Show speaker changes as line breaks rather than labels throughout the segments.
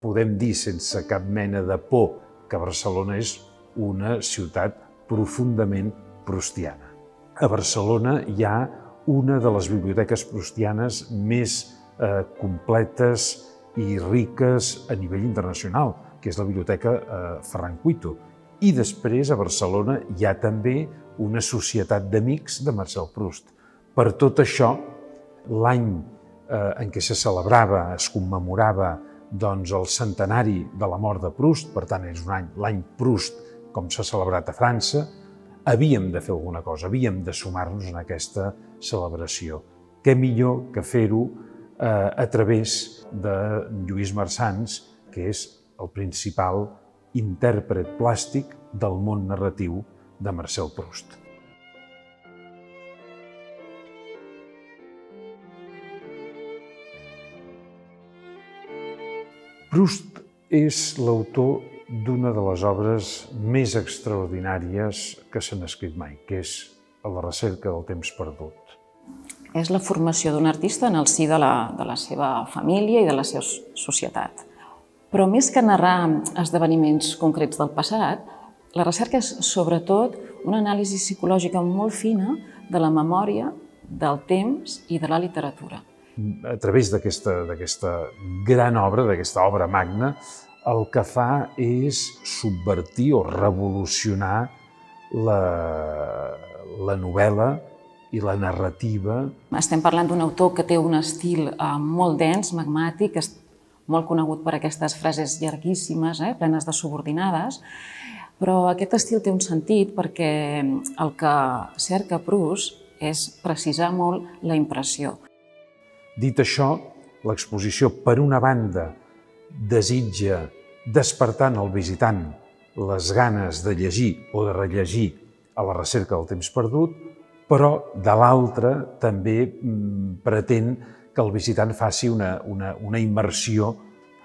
Podem dir sense cap mena de por que Barcelona és una ciutat profundament proustiana. A Barcelona hi ha una de les biblioteques proustianes més completes i riques a nivell internacional, que és la Biblioteca Ferran Cuito. I després a Barcelona hi ha també una societat d'amics de Marcel Proust. Per tot això, l'any en què se celebrava, es commemorava el centenari de la mort de Proust, per tant és l'any Proust com s'ha celebrat a França, havíem de fer alguna cosa, havíem de sumar-nos en aquesta celebració. Què millor que fer-ho a través de Lluís Marsans, que és el principal intèrpret plàstic del món narratiu de Marcel Proust. Proust és l'autor d'una de les obres més extraordinàries que s'han escrit mai, que és A la recerca del temps perdut.
És la formació d'un artista en el si de la seva família i de la seva societat. Però més que narrar esdeveniments concrets del passat, la recerca és sobretot una anàlisi psicològica molt fina de la memòria, del temps i de la literatura.
A través d'aquesta gran obra, d'aquesta obra magna, el que fa és subvertir o revolucionar la novel·la i la narrativa.
Estem parlant d'un autor que té un estil molt dens, magmàtic, molt conegut per aquestes frases llarguíssimes, plenes de subordinades, però aquest estil té un sentit perquè el que cerca Proust és precisar molt la impressió.
Dit això, l'exposició, per una banda, desitja despertar en el visitant les ganes de llegir o de rellegir A la recerca del temps perdut, però de l'altra també pretén que el visitant faci una immersió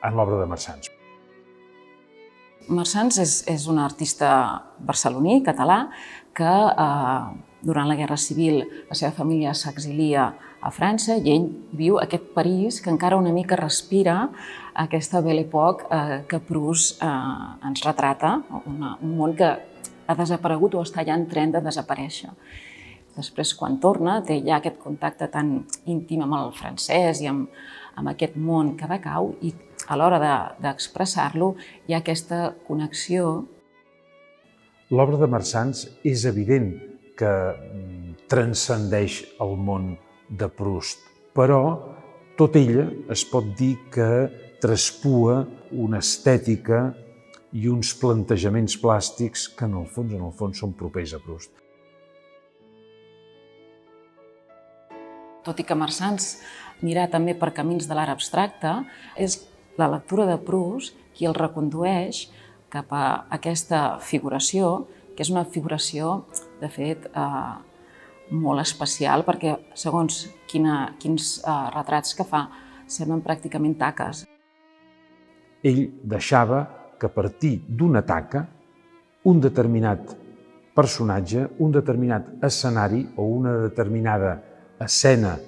en l'obra de Marsans.
Marsans és un artista barceloní, català, que durant la Guerra Civil la seva família s'exilia a França i ell viu aquest París que encara una mica respira aquesta Belle Époque que Proust ens retrata, un món que ha desaparegut o està ja en tren de desaparèixer. Després, quan torna, té ja aquest contacte tan íntim amb el francès i amb aquest món que decau i a l'hora d'expressar-lo hi ha aquesta connexió.
L'obra de Marsans és evident que transcendeix el món de Proust, però tot ella es pot dir que traspua una estètica i uns plantejaments plàstics que en el fons són propers a Proust.
Tot i que Marsans anirà també per camins de l'art abstracte, és la lectura de Proust qui el recondueix cap a aquesta figuració, que és una figuració, de fet, molt especial, perquè segons quins retrats que fa, semblen pràcticament taques.
Ell deixava que a partir d'una taca, un determinat personatge, un determinat escenari o una determinada escena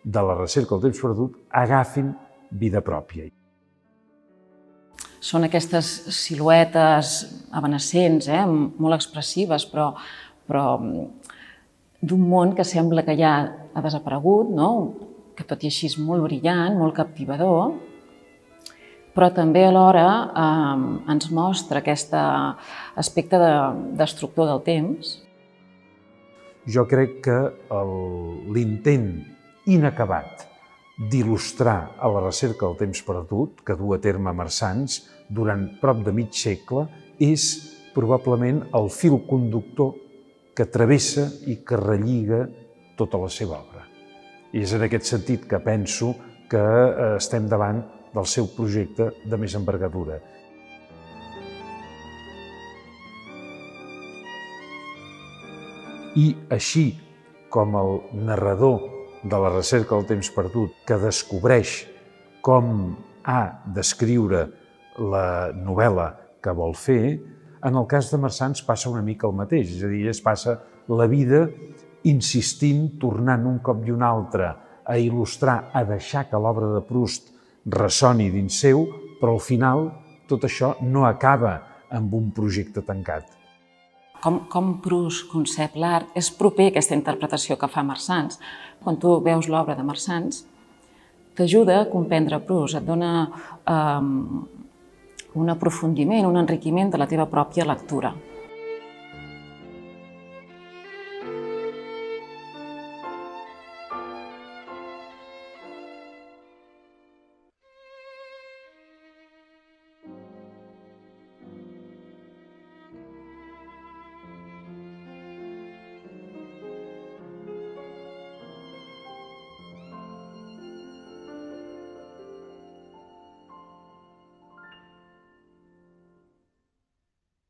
de la recerca del temps perdut agafin vida pròpia.
Són aquestes siluetes evanescents, molt expressives, però d'un món que sembla que ja ha desaparegut, que tot i així és molt brillant, molt captivador, però també alhora ens mostra aquest aspecte destructor del temps.
Jo crec que l'intent inacabat d'il·lustrar A la recerca del temps perdut, que du a terme Marsans durant prop de mig segle, és probablement el fil conductor que travessa i que relliga tota la seva obra. I és en aquest sentit que penso que estem davant del seu projecte de més envergadura. I així com el narrador de La recerca del temps perdut, que descobreix com ha d'escriure la novel·la que vol fer, en el cas de Marsans passa una mica el mateix, és a dir, es passa la vida insistint, tornant un cop i un altre a il·lustrar, a deixar que l'obra de Proust ressoni dins seu, Però al final tot això no acaba amb un projecte tancat.
Com Proust concep l'art, és proper aquesta interpretació que fa Marsans. Quan tu veus l'obra de Marsans, t'ajuda a comprendre Proust, et dona un aprofundiment, un enriquiment de la teva pròpia lectura.